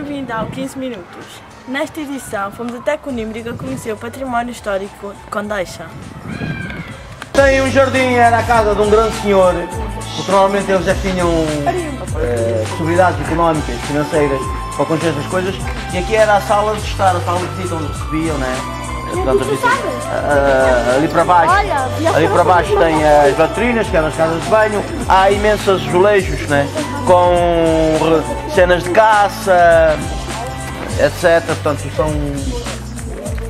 bem-vindo ao 15 Minutos. Nesta edição fomos até Conímbriga conhecer o património histórico de Condeixa. Tem um jardim, era a casa de um grande senhor, porque normalmente eles já tinham possibilidades económicas, financeiras para construir essas coisas, e aqui era a sala de estar, a sala de visita onde recebiam, né? Ali para baixo tem as latrinas, que eram as casas de banho, há imensos azulejos, né? Com cenas de caça, etc. Portanto, são...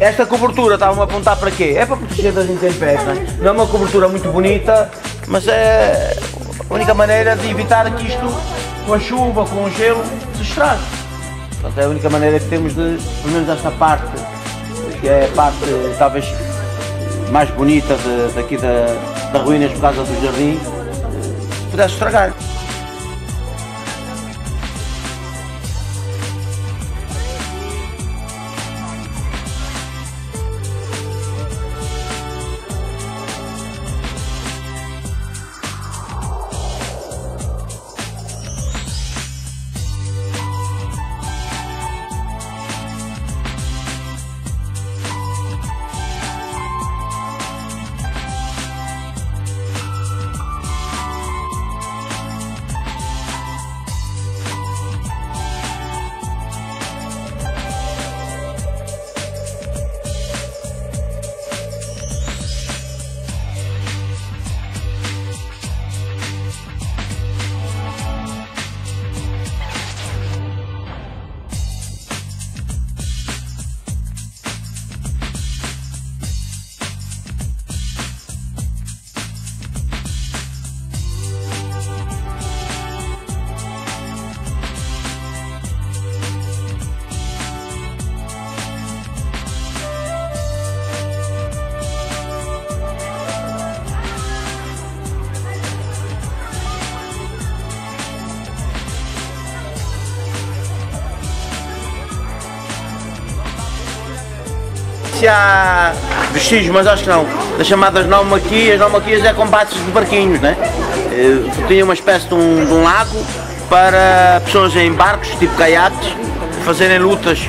Esta cobertura, estava-me a apontar para quê? É para proteger das intempéries, né? Não é uma cobertura muito bonita, mas é a única maneira de evitar que isto, com a chuva, com o gelo, se estrague. Portanto, é a única maneira que temos de, pelo menos esta parte, que é a parte talvez mais bonita daqui das ruínas por causa do jardim, se pudesse estragar. Se há vestígios, mas acho que não, das chamadas naumaquias. Naumaquias é combates de barquinhos, né? Tinha uma espécie de um lago para pessoas em barcos, tipo caiaques, fazerem lutas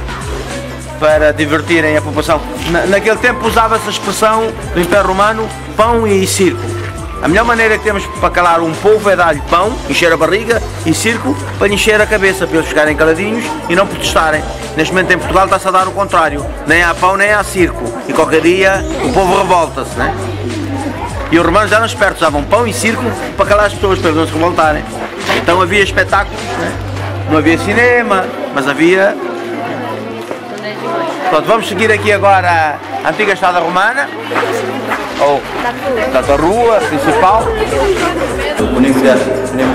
para divertirem a população. Naquele tempo usava-se a expressão do Império Romano, pão e circo. A melhor maneira que temos para calar um povo é dar-lhe pão, encher a barriga, e circo para encher a cabeça, para eles ficarem caladinhos e não protestarem. Neste momento em Portugal está-se a dar o contrário, nem há pão nem há circo, e qualquer dia o povo revolta-se, né? E os romanos eram espertos, usavam pão e circo para calar as pessoas, para eles não se revoltarem. Então havia espetáculos, né? Não havia cinema, mas havia... Pronto, vamos seguir aqui agora a antiga estrada romana, ou da rua principal. O Conímbriga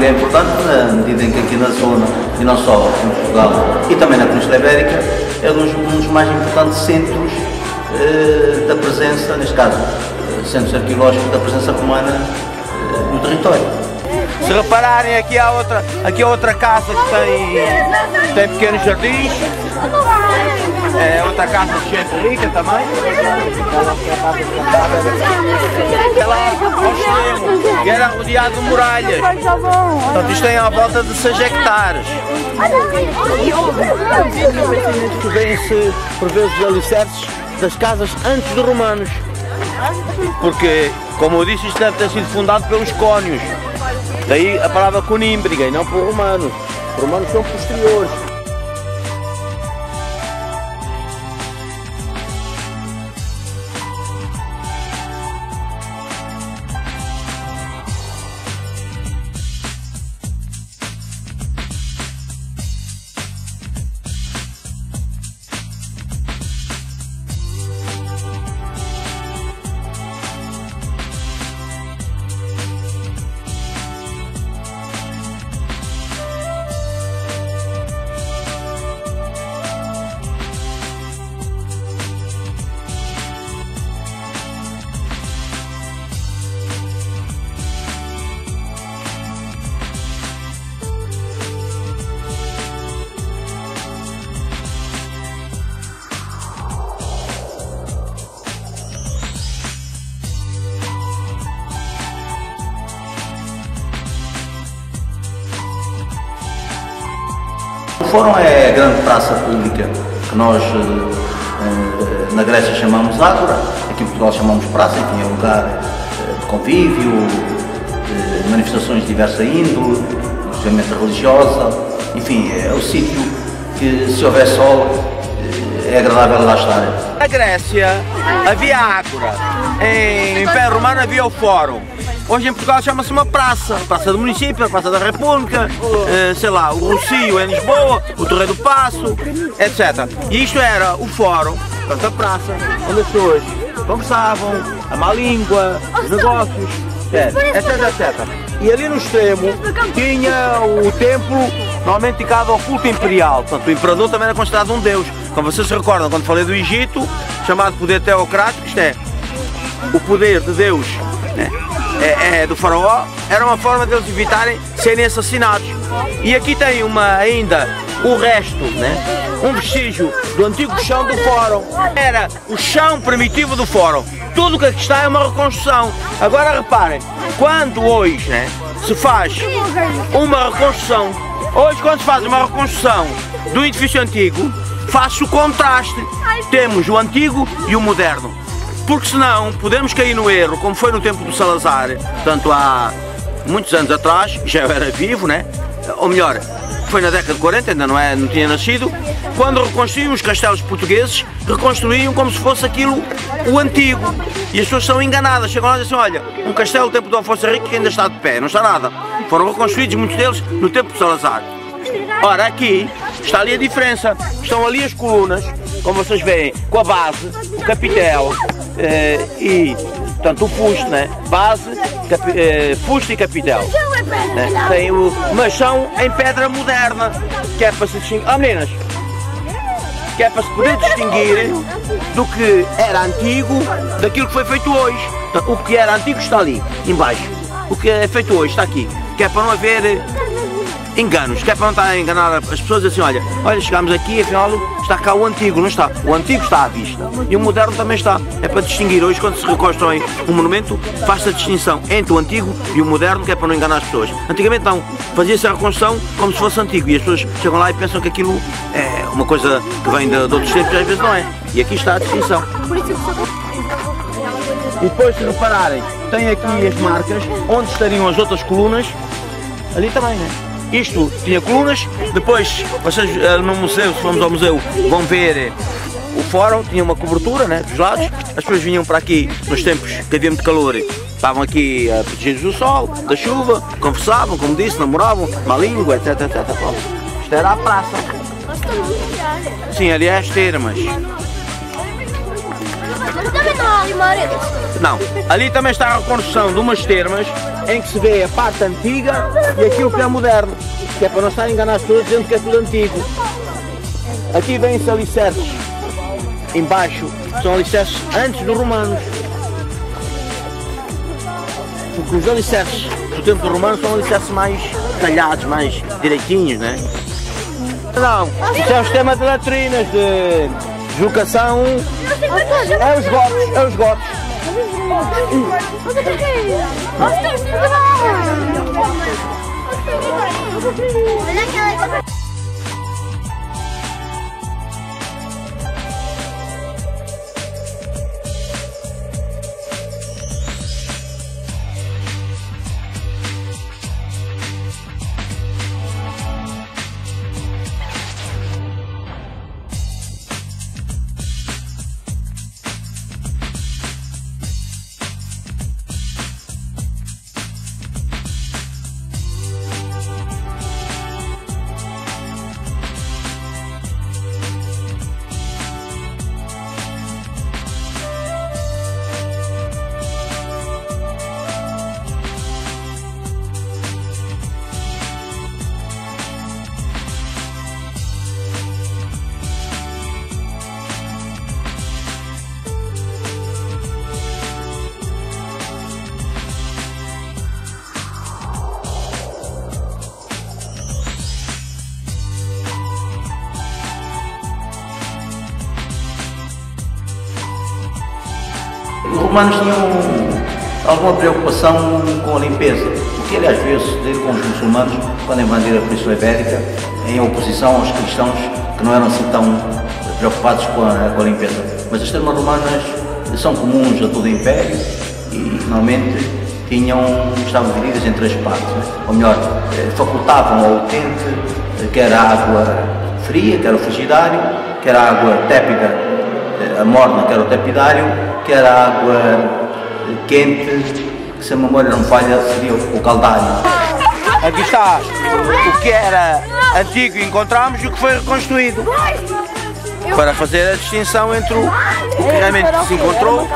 é importante na medida em que aqui na zona, e não só em Portugal, e também na Península Ibérica, é um dos mais importantes centros da presença, neste caso, centros arqueológicos da presença romana no território. Se repararem, aqui há outra casa que tem pequenos jardins. É outra casa de gente rica também. Ela ao extremo, e era rodeado de muralhas. Portanto, isto tem à volta de 6 hectares. Vêm-se, por vezes, alicerces das casas antes dos romanos. Porque, como eu disse, isto deve ter sido fundado pelos cônios. Daí a palavra Conímbriga e não por romanos. Os romanos são posteriores. O Fórum é a grande praça pública que nós na Grécia chamamos Ágora, aqui em Portugal chamamos praça, enfim, é um lugar de convívio, de manifestações de diversa índole, inclusive religiosa, enfim, é o sítio que, se houver sol, é agradável lá estar. Na Grécia havia Ágora, em Império Romano havia o Fórum. Hoje em Portugal chama-se uma praça, Praça do Município, a Praça da República, sei lá, o Rossio em Lisboa, o Torre do Paço, etc. E isto era o Fórum, portanto a praça, onde as pessoas conversavam, a má língua, os negócios, etc. E ali no extremo tinha o templo, normalmente dedicado ao culto imperial, portanto o imperador também era considerado um deus. Como vocês se recordam, quando falei do Egito, chamado poder teocrático, isto é, o poder de Deus, né? Do faraó, era uma forma de eles evitarem serem assassinados. E aqui tem ainda o resto, né? Um vestígio do antigo chão do Fórum. Era o chão primitivo do Fórum. Tudo o que aqui está é uma reconstrução. Agora reparem, quando hoje, né, se faz uma reconstrução, hoje quando se faz uma reconstrução do edifício antigo, faz-se o contraste. Temos o antigo e o moderno. Porque senão podemos cair no erro, como foi no tempo do Salazar, portanto há muitos anos atrás, já eu era vivo, né? Ou melhor, foi na década de 40, ainda não tinha nascido, quando reconstruíam os castelos portugueses, reconstruíam como se fosse aquilo o antigo. E as pessoas são enganadas, chegam lá e dizem, olha, um castelo do tempo do Afonso Henriques que ainda está de pé, não está nada. Foram reconstruídos muitos deles no tempo do Salazar. Ora, aqui está ali a diferença, estão ali as colunas, como vocês veem, com a base, o capitel, e, portanto, o fuste, né? Base, fuste e capitel. Né? Mas são em pedra moderna, que é para se distinguir. Ah, meninas! Que é para se poder distinguir do que era antigo daquilo que foi feito hoje. Então, o que era antigo está ali, embaixo. O que é feito hoje está aqui. Que é para não haver enganos, que é para não estar a enganar as pessoas assim, olha, chegámos aqui, afinal está cá o antigo, não está? O antigo está à vista e o moderno também está. É para distinguir. Hoje, quando se reconstrói um monumento, faz-se a distinção entre o antigo e o moderno, que é para não enganar as pessoas. Antigamente não, fazia-se a reconstrução como se fosse antigo e as pessoas chegam lá e pensam que aquilo é uma coisa que vem de outros tempos e às vezes não é. E aqui está a distinção. E depois, se repararem, tem aqui as marcas onde estariam as outras colunas, ali também, né? Isto tinha colunas, depois vocês no museu, se formos ao museu, vão ver o Fórum, tinha uma cobertura, né, dos lados, as pessoas vinham para aqui nos tempos que havia muito calor, estavam aqui protegidos do sol, da chuva, conversavam, como disse, namoravam, má língua, etc. Isto era a praça. Sim, ali é as termas. Também não há ali maretas? Não, ali também está a reconstrução de umas termas em que se vê a parte antiga e aquilo que é moderno, que é para não estar a enganar as pessoas dizendo que é tudo antigo. Aqui vêm-se alicerces, embaixo, são alicerces antes dos romanos. Porque os alicerces do tempo dos romanos são alicerces mais talhados, mais direitinhos, né? Não, isso é o sistema de latrinas, de deslocação, é os gotos, Os romanos tinham alguma preocupação com a limpeza, o que aliás veio suceder com os muçulmanos quando invadiram a Península Ibérica em oposição aos cristãos que não eram assim tão preocupados com a limpeza. Mas as termas romanas são comuns a todo o Império e normalmente estavam divididas em 3 partes, né? Ou melhor, facultavam ao utente quer a água fria, quer o frigidário, quer a água tépida, a morna, quer o tepidário, quer a água quente, que se a memória não falha seria o caldário. Aqui está o que era antigo e encontramos e o que foi reconstruído. Para fazer a distinção entre o que realmente se encontrou.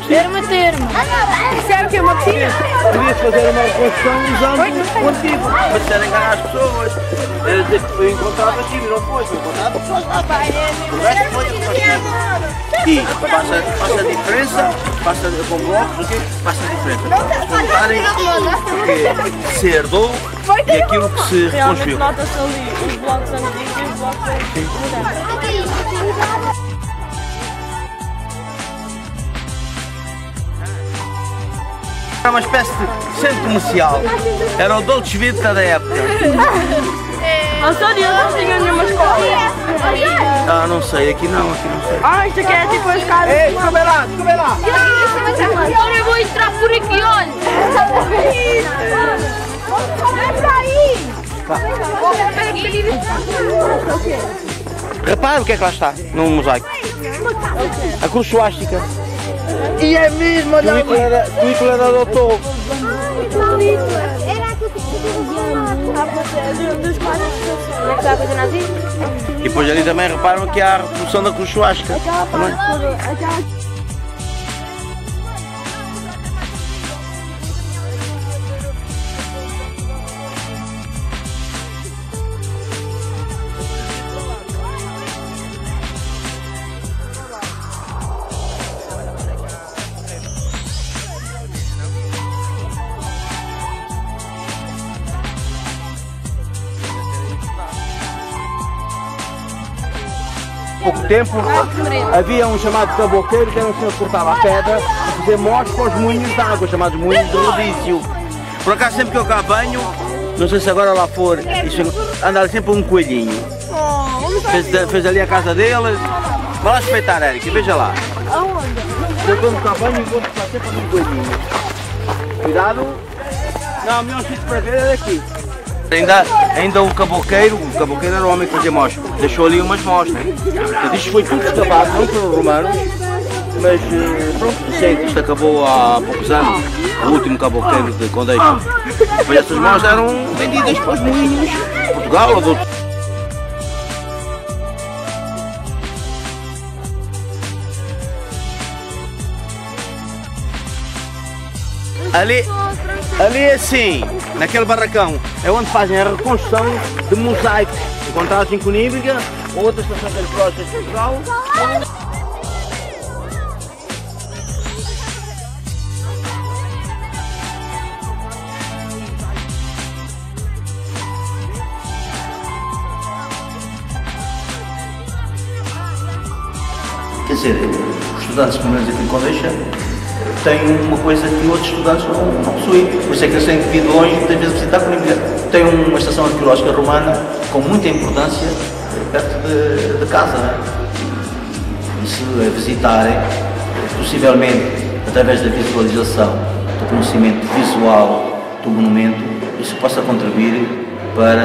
Termo. Isso é o que? Uma piscina? Podia-se fazer uma reconstrução usando o antigo. Mas se era enganar as pessoas, era dizer que foi encontrado aqui e não foi encontrado. O resto foi reconstruído. E passa a diferença, passa com blocos, okay? Passa a diferença. Para notarem o que se herdou e aquilo que se reconstruiu. Nota-se ali os blocos antigos e os blocos modernos. Era uma espécie de centro comercial. Era o Dolce Vita da época. A sério, não tinha nenhuma escola. Ah, não sei, aqui não sei. Isto aqui é tipo as casas. Ei, desculpa lá, desculpa lá. Agora eu vou entrar por aqui, olha. Repara o que é que lá está, num mosaico. A cruz suástica. E é mesmo, olha. O Hitler era doutor. E depois ali também reparam que há a reprodução da cruz suástica. Pouco tempo havia um chamado cabocleiro que era um senhor que cortava a pedra e fazia mós para os moinhos de água, chamados moinhos de rodízio. Por acaso sempre que eu cá banho, não sei se agora lá for, anda ali sempre um coelhinho. Fez ali a casa dele. Vai lá espreitar, Érica, veja lá. Eu quando cá banho vou buscar sempre um coelhinho. Cuidado. Não, o melhor sítio para ver é daqui. Ainda o cabocleiro era o homem que fazia mós, deixou ali umas mós, né? Portanto, isto foi tudo escavado, não pelos romanos, mas pronto, recente, isto acabou há poucos anos, o último cabocleiro de Condeixa. Depois essas mós eram vendidas para os moinhos de Portugal ou de outros. Ali assim, naquele barracão, é onde fazem a reconstrução de mosaicos encontrados em Conímbriga ou outras estações arqueológicas de Portugal. Quer dizer, os estudantes, pelo menos aqui em Condeixa, têm uma coisa que outros estudantes não possuem. Por isso é que eles têm que vir de longe, muitas vezes visitar Conímbriga. Tem uma estação arqueológica romana com muita importância perto de casa, né? E se a visitarem, possivelmente através da visualização, do conhecimento visual do monumento, isso possa contribuir para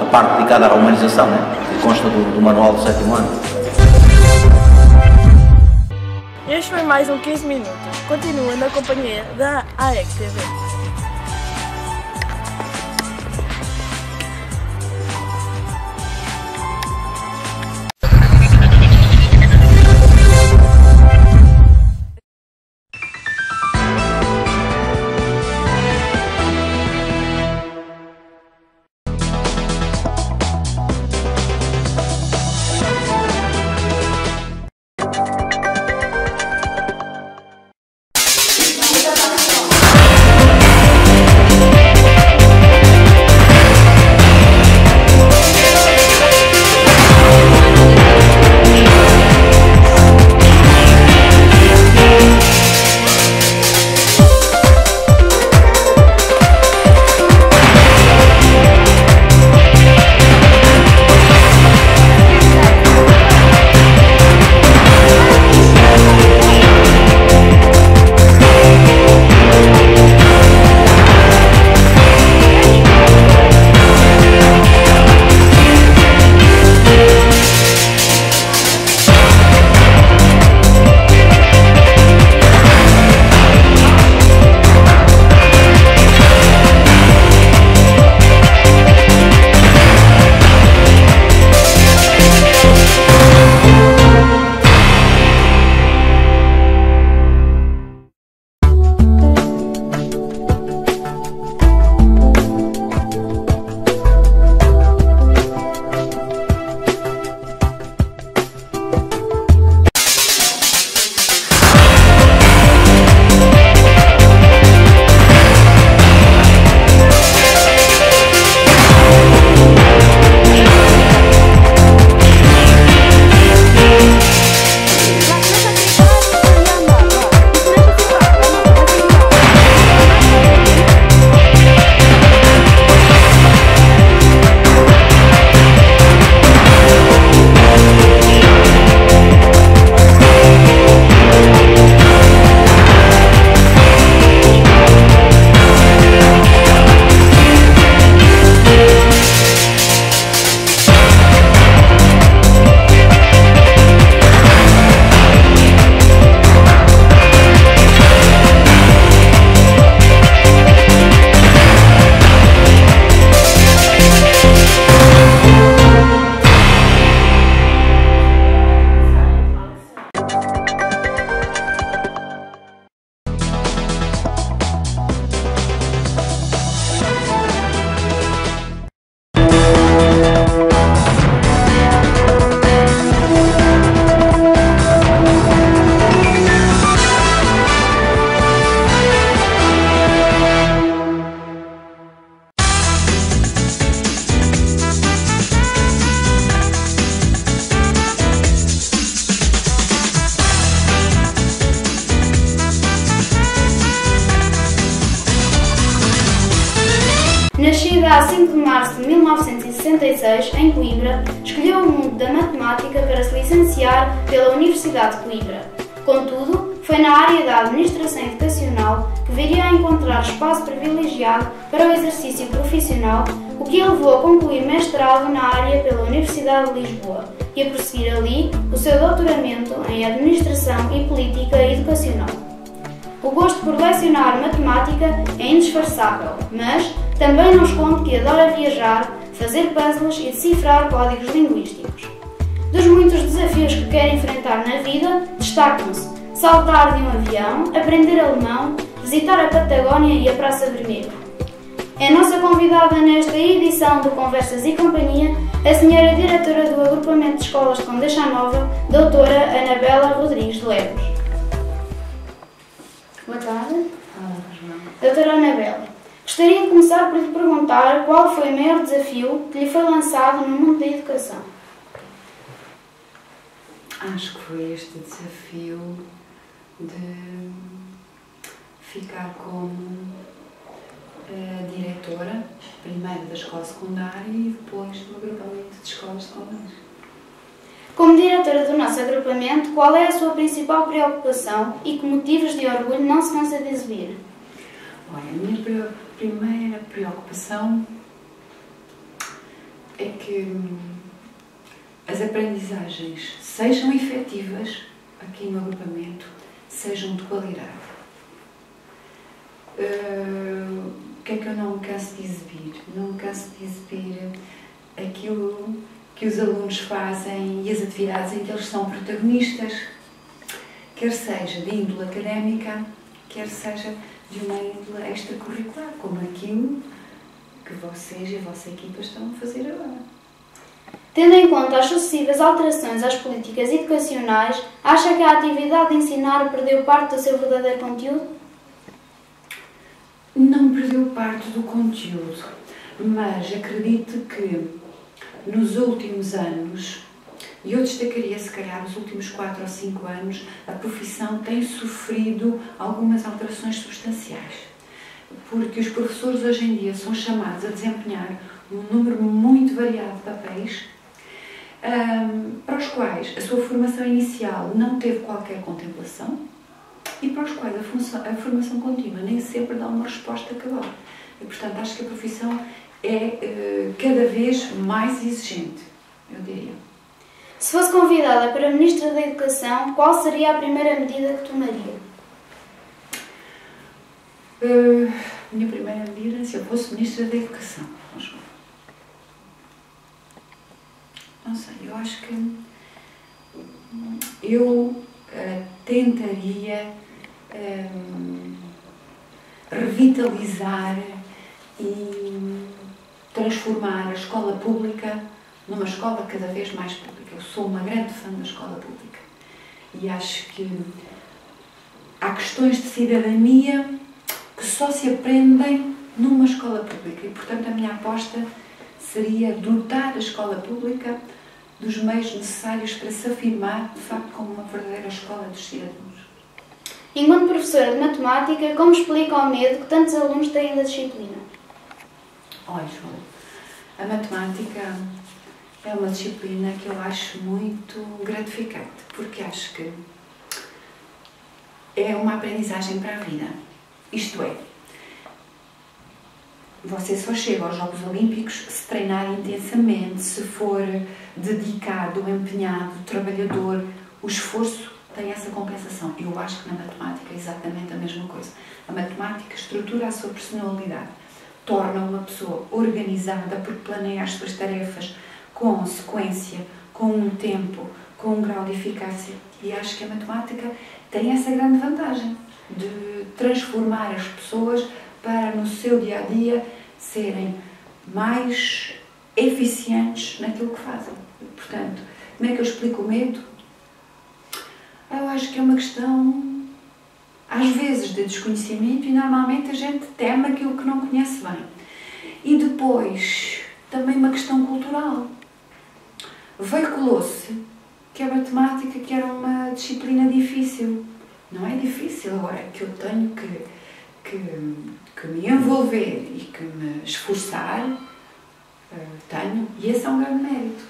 a parte dedicada à romanização, né? Que consta do manual do 7º ano. Este foi mais um 15 minutos. Continua na companhia da AEC TV. 1966, em Coimbra, escolheu o mundo da matemática para se licenciar pela Universidade de Coimbra. Contudo, foi na área da administração educacional que viria a encontrar espaço privilegiado para o exercício profissional, o que o levou a concluir mestrado na área pela Universidade de Lisboa e a prosseguir ali o seu doutoramento em Administração e Política Educacional. O gosto por lecionar matemática é indisfarçável, mas também não esconde que adora viajar, fazer puzzles e decifrar códigos linguísticos. Dos muitos desafios que quer enfrentar na vida, destacam-se saltar de um avião, aprender alemão, visitar a Patagónia e a Praça Vermelha. É a nossa convidada nesta edição do Conversas e Companhia, a senhora diretora do Agrupamento de Escolas de Condeixa Nova, doutora Anabela Rodrigues de Lemos. Boa tarde. Olá, João. Doutora Anabela, gostaria de começar por lhe perguntar qual foi o maior desafio que lhe foi lançado no mundo da educação. Acho que foi este desafio de ficar como diretora, primeiro da escola secundária e depois do agrupamento de escolas de Condeixa. Como diretora do nosso agrupamento, qual é a sua principal preocupação e que motivos de orgulho não se cansa de exibir? Olha, a minha primeira preocupação é que as aprendizagens sejam efetivas aqui no agrupamento, sejam de qualidade. O que é que eu não me canso de exibir? Não me canso de exibir aquilo que os alunos fazem e as atividades em que eles são protagonistas, quer seja de índole académica, quer seja de uma índole extracurricular, como aquilo que vocês e a vossa equipa estão a fazer agora. Tendo em conta as sucessivas alterações às políticas educacionais, acha que a atividade de ensinar perdeu parte do seu verdadeiro conteúdo? Não perdeu parte do conteúdo, mas acredito que nos últimos anos, e eu destacaria se calhar nos últimos 4 ou 5 anos, a profissão tem sofrido algumas alterações substanciais. Porque os professores hoje em dia são chamados a desempenhar um número muito variado de papéis, para os quais a sua formação inicial não teve qualquer contemplação e para os quais a formação contínua nem sempre dá uma resposta cabal. E, portanto, acho que a profissão é cada vez mais exigente, eu diria. Se fosse convidada para Ministra da Educação, qual seria a primeira medida que tomaria? Minha primeira medida, se eu fosse Ministra da Educação, não sei, eu acho que eu tentaria revitalizar e transformar a escola pública numa escola cada vez mais pública. Eu sou uma grande fã da escola pública e acho que há questões de cidadania que só se aprendem numa escola pública e, portanto, a minha aposta seria dotar a escola pública dos meios necessários para se afirmar, de facto, como uma verdadeira escola dos cidadãos. Enquanto professora de matemática, como explica o medo que tantos alunos têm da disciplina? Olha, João, a matemática é uma disciplina que eu acho muito gratificante, porque acho que é uma aprendizagem para a vida. Isto é, você só chega aos Jogos Olímpicos se treinar intensamente, se for dedicado, empenhado, trabalhador, o esforço tem essa compensação. Eu acho que na matemática é exatamente a mesma coisa. A matemática estrutura a sua personalidade, torna uma pessoa organizada porque planeia as suas tarefas com sequência, com um tempo, com um grau de eficácia. E acho que a matemática tem essa grande vantagem de transformar as pessoas para, no seu dia-a-dia, serem mais eficientes naquilo que fazem. Portanto, como é que eu explico o medo? Eu acho que é uma questão, às vezes, de desconhecimento e normalmente a gente teme aquilo que não conhece bem. E depois, também uma questão cultural. Veiculou-se que a matemática que era uma disciplina difícil. Não é difícil, agora é que eu tenho que me envolver e que me esforçar, tenho, e esse é um grande mérito.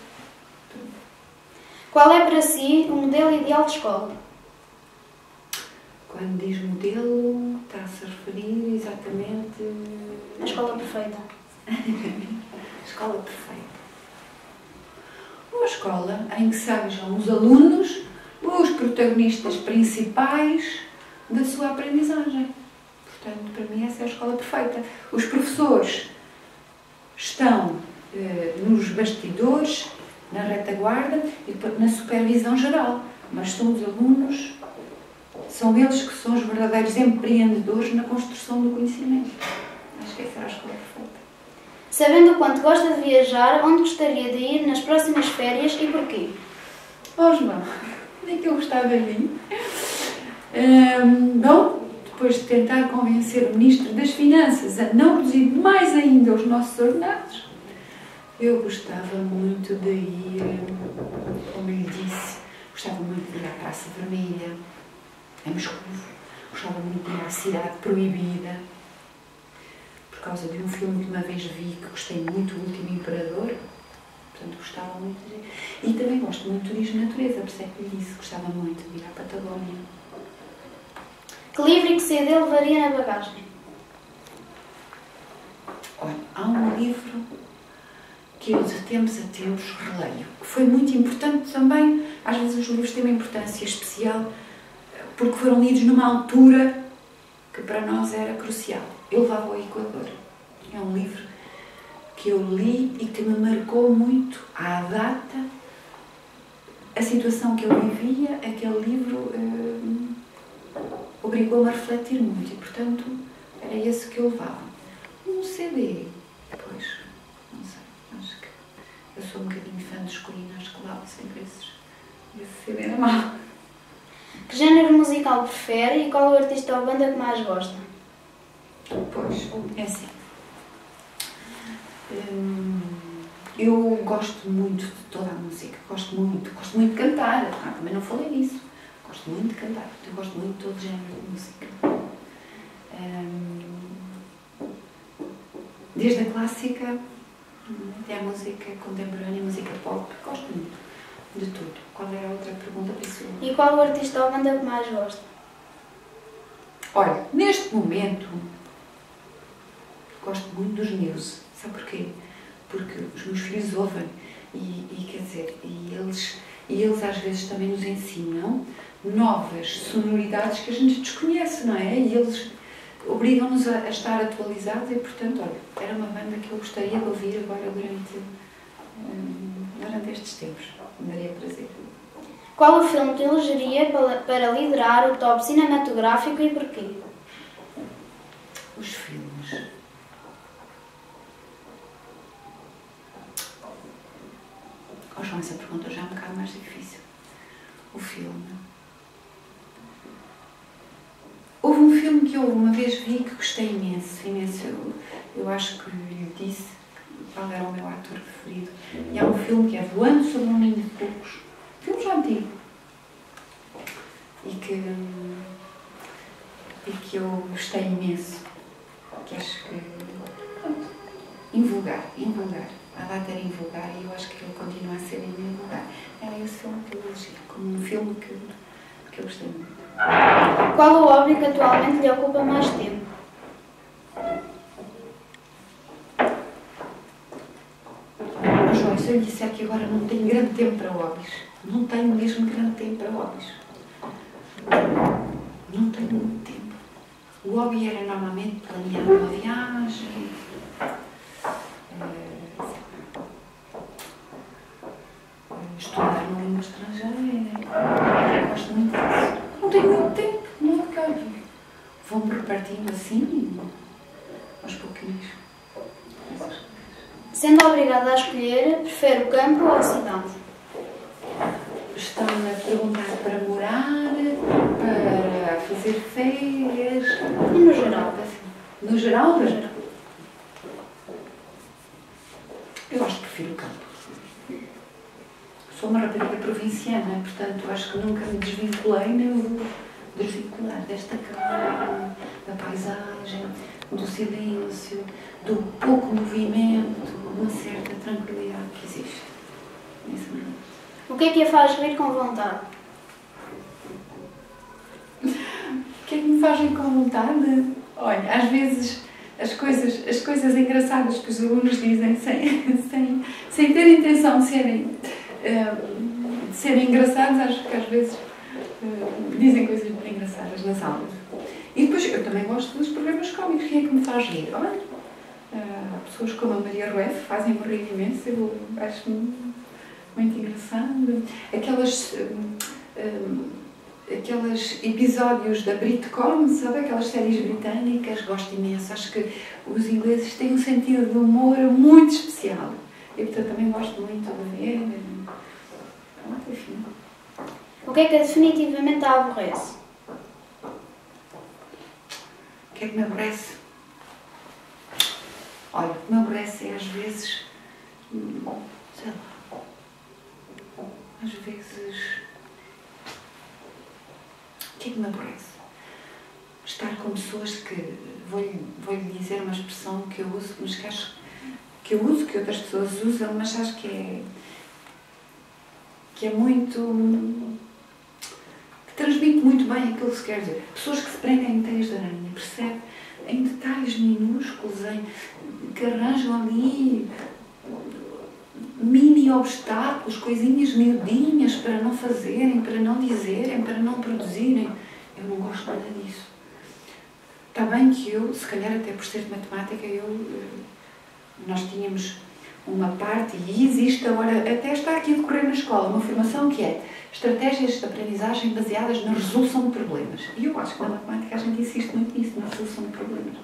Qual é para si o modelo ideal de escola? Quando diz modelo, está-se a referir exatamente... A escola perfeita. A escola perfeita. Uma escola em que sejam os alunos os protagonistas principais da sua aprendizagem. Portanto, para mim essa é a escola perfeita. Os professores estão nos bastidores, na retaguarda e na supervisão geral, mas são os alunos, são eles que são os verdadeiros empreendedores na construção do conhecimento. Acho que essa é a escola perfeita. Sabendo o quanto gosta de viajar, onde gostaria de ir nas próximas férias e porquê? Oh, João, onde é que eu gostava de ir? Bom, depois de tentar convencer o Ministro das Finanças a não reduzir mais ainda os nossos ordenados, eu gostava muito de ir, como lhe disse, gostava muito de ir à Praça Vermelha, a Moscou, gostava muito de ir à Cidade Proibida, por causa de um filme que uma vez vi que gostei muito, O Último Imperador, portanto gostava muito de ir. E também gosto muito de turismo de natureza, por isso é que lhe disse, gostava muito de ir à Patagónia. Que livro e que CD levaria na bagagem? Olha, há um livro que eu de tempos a tempos releio, que foi muito importante também. Às vezes os livros têm uma importância especial porque foram lidos numa altura que para nós era crucial. Eu levava ao Equador. É um livro que eu li e que me marcou muito à data, a situação que eu vivia. Aquele livro obrigou-me a refletir muito e, portanto, era esse que eu levava. Um CD, pois, não sei, acho que eu sou um bocadinho fã de escolina, acho que lavo sempre esse CD na mão. Que género musical prefere e qual é o artista ou banda que mais gosta? Pois, é assim. Eu gosto muito de toda a música, gosto muito de cantar. Também não falei nisso. Gosto muito de cantar, eu gosto muito de todo género de música. Desde a clássica até a música contemporânea, a música pop, gosto muito de tudo. Qual era a outra pergunta, pessoal? E qual é o artista ou banda que mais gosta? Olha, neste momento gosto muito dos Muse. Sabe porquê? Porque os meus filhos ouvem e quer dizer, e eles às vezes também nos ensinam novas sonoridades que a gente desconhece, não é? E eles obrigam-nos a estar atualizados e, portanto, olha, era uma banda que eu gostaria de ouvir agora durante estes tempos. Me daria prazer. Qual o filme que elegeria para liderar o top cinematográfico e porquê? Os filmes. Oh, João, essa pergunta já é um bocado mais difícil. O filme. Houve um filme que eu uma vez vi que gostei imenso, imenso. Eu acho que lhe disse qual era o meu ator preferido. E há um filme que é Voando sobre um Ninho de Poucos. Filme já antigo. E que eu gostei imenso. Que acho que... Pronto. Invulgar. A data era invulgar e eu acho que ele continua a ser invulgar. Era esse filme que eu elegi, como um filme que eu gostei muito. Qual o hobby que atualmente lhe ocupa mais tempo? Mas, João, se eu lhe disser que agora não tenho grande tempo para hobbies, não tenho mesmo grande tempo para hobbies. Não tenho muito tempo. O hobby era normalmente planear uma viagem, estudar numa língua estrangeira. Gosto muito disso. Não tenho muito tempo, não quero. Vou-me repartindo assim, aos pouquinhos. Sendo obrigada a escolher, prefere o campo ou a cidade? Estão-me a perguntar para morar, para fazer férias. E no geral? No geral? No geral. Eu acho que prefiro o campo. Sou uma rapariga provinciana, portanto acho que nunca me desvinculei nem vou desvincular desta calma, da paisagem, do silêncio, do pouco movimento. uma certa tranquilidade que existe nesse momento. O que a faz rir com vontade? O que é que me faz rir com vontade? Olha, às vezes as coisas engraçadas que os alunos dizem sem ter intenção de serem engraçados, acho que às vezes dizem coisas muito engraçadas nas aulas. E depois eu também gosto dos programas cómicos. Quem é que me faz rir? Olha, pessoas como a Maria Rueff fazem-me rir imenso, eu acho muito engraçado. Aqueles episódios da Britcom, sabe? Aquelas séries britânicas, gosto imenso. Acho que os ingleses têm um sentido de humor muito especial. E portanto também gosto muito de ver. Enfim. O que é que definitivamente a aborrece? O que é que me aborrece? Olha, o que me aborrece é às vezes, sei lá, às vezes, o que é que me aborrece? Estar com pessoas que, vou-lhe dizer uma expressão que eu uso, mas que outras pessoas usam, mas acho que é muito, que transmite muito bem aquilo que se quer dizer. Pessoas que se prendem em teias de aranha, percebe? Em detalhes minúsculos, que arranjam ali mini obstáculos, coisinhas miudinhas para não fazerem, para não dizerem, para não produzirem. Eu não gosto nada disso. Está bem que eu, se calhar até por ser de matemática, nós tínhamos uma parte, e existe agora, até está aqui a decorrer na escola, uma formação que é estratégias de aprendizagem baseadas na resolução de problemas. E eu acho que na matemática a gente insiste muito nisso, na resolução de problemas.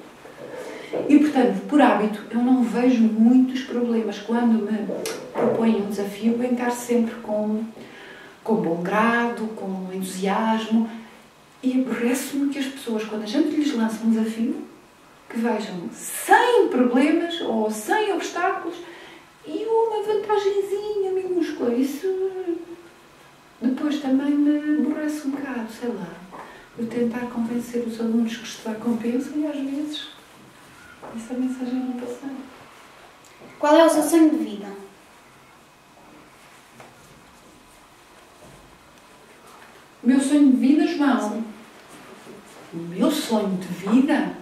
E, portanto, por hábito, eu não vejo muitos problemas. Quando me propõem um desafio, eu encaro sempre com bom grado, com entusiasmo. E aborrece-me que as pessoas, quando a gente lhes lança um desafio, que vejam sem problemas ou sem obstáculos e uma vantagenzinha minúscula. Isso depois também me aborrece um bocado, sei lá. Eu tentar convencer os alunos que estudar compensa e às vezes essa mensagem não passa. Qual é o seu sonho de vida? O meu sonho de vida, João? Sim. O meu sonho de vida?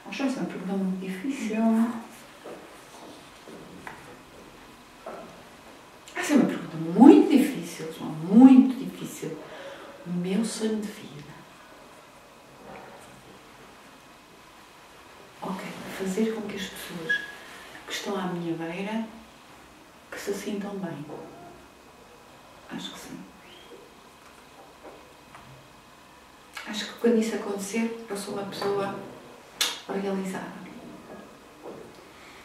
Acho que essa é uma pergunta muito difícil. Essa é uma pergunta muito difícil, João, muito difícil. O meu sonho de vida. Ok, fazer com que as pessoas que estão à minha beira que se sintam bem. Acho que sim. Acho que quando isso acontecer, eu sou uma pessoa realizada.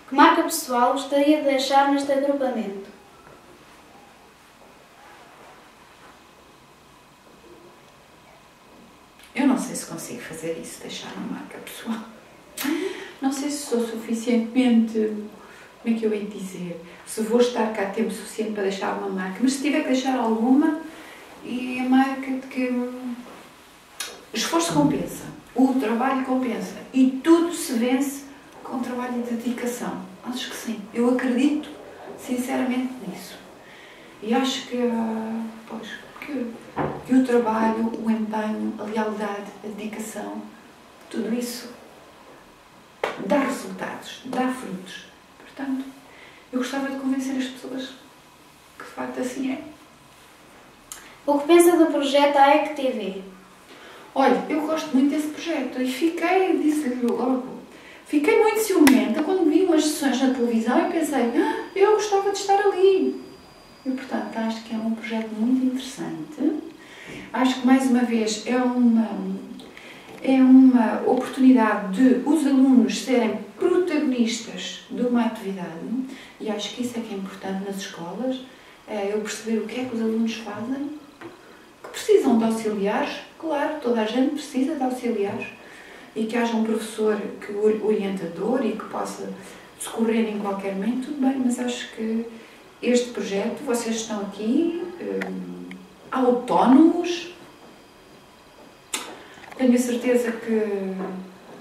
Que marca pessoal gostaria de deixar neste agrupamento? Eu não sei se consigo fazer isso, deixar uma marca pessoal. Não sei se sou suficientemente, como é que eu hei de dizer, se vou estar cá tempo suficiente para deixar uma marca, mas se tiver que deixar alguma, e a marca de que o esforço compensa, o trabalho compensa e tudo se vence com trabalho e dedicação. Acho que sim, eu acredito sinceramente nisso. E acho que, que o trabalho, o empenho, a lealdade, a dedicação, tudo isso dá resultados, dá frutos. Portanto, eu gostava de convencer as pessoas que de facto assim é. O que pensa do projeto AEC TV? Olha, eu gosto muito desse projeto e disse-lhe logo, fiquei muito ciumenta quando vi umas sessões na televisão e pensei, eu gostava de estar ali. E, portanto, acho que é um projeto muito interessante. Acho que, mais uma vez, é uma oportunidade de os alunos serem protagonistas de uma atividade e acho que isso é que é importante nas escolas, é eu perceber o que é que os alunos fazem, que precisam de auxiliares, claro, toda a gente precisa de auxiliares e que haja um professor orientador e que possa socorrer em qualquer momento, tudo bem, mas acho que este projeto, vocês estão aqui autónomos, tenho a certeza que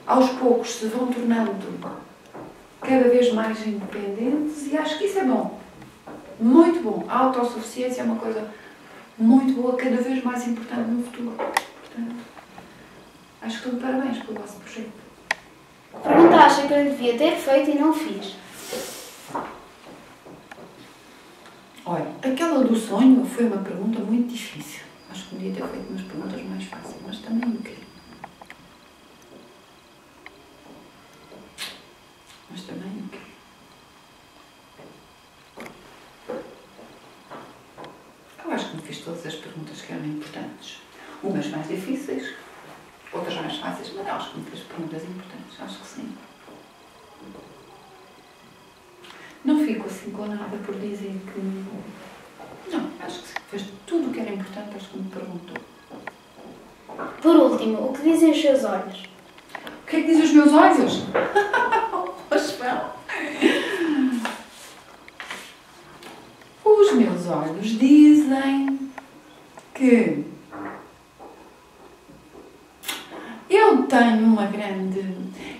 aos poucos se vão tornando cada vez mais independentes e acho que isso é bom. Muito bom. A autossuficiência é uma coisa muito boa, cada vez mais importante no futuro. Portanto, acho que estou de parabéns pelo vosso projeto. Pergunta acha que eu devia ter feito e não fiz? Olha, aquela do sonho foi uma pergunta muito difícil. Acho que podia ter feito umas perguntas mais fáceis, mas também não queria. Mas também não queria. Eu acho que me fiz todas as perguntas que eram importantes. Umas mais difíceis, outras mais fáceis, mas eu acho que me fiz perguntas importantes. Acho que sim. Não fico assim com nada por dizer que... Não, acho que sim. Fez tudo o que era importante, acho que me perguntou. Por último, o que dizem os seus olhos? O que é que dizem os meus olhos? Os meus olhos dizem que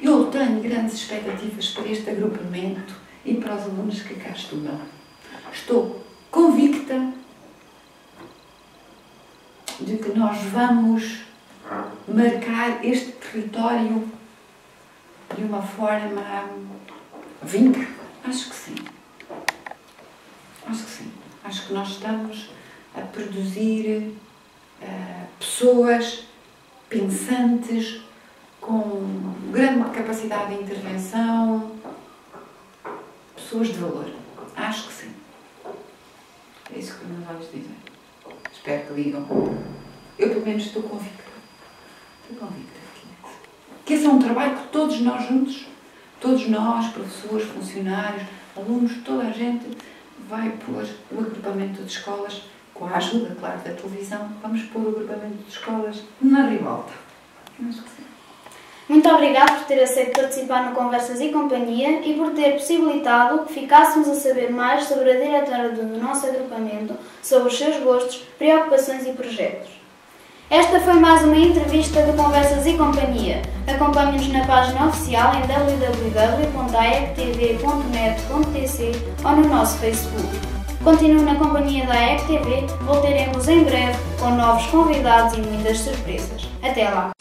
eu tenho grandes expectativas para este agrupamento e para os alunos que cá estudam. Estou convicta de que nós vamos marcar este território de uma forma vinca. Acho que sim. Acho que sim. Acho que nós estamos a produzir pessoas pensantes, com grande capacidade de intervenção, pessoas de valor. Acho que sim. É isso que os meus olhos dizem. Espero que digam. Eu, pelo menos, estou convicta. Estou convicta que esse é um trabalho que todos nós juntos, todos nós, professores, funcionários, alunos, toda a gente vai pôr o agrupamento de escolas, com a ajuda, claro, da televisão, vamos pôr o agrupamento de escolas na ribalta. Acho que sim. Muito obrigada por ter aceito participar no Conversas e Companhia e por ter possibilitado que ficássemos a saber mais sobre a diretora do nosso agrupamento, sobre os seus gostos, preocupações e projetos. Esta foi mais uma entrevista do Conversas e Companhia. Acompanhe-nos na página oficial em www.aectv.net.tc ou no nosso Facebook. Continue na companhia da AECTV, voltaremos em breve com novos convidados e muitas surpresas. Até lá!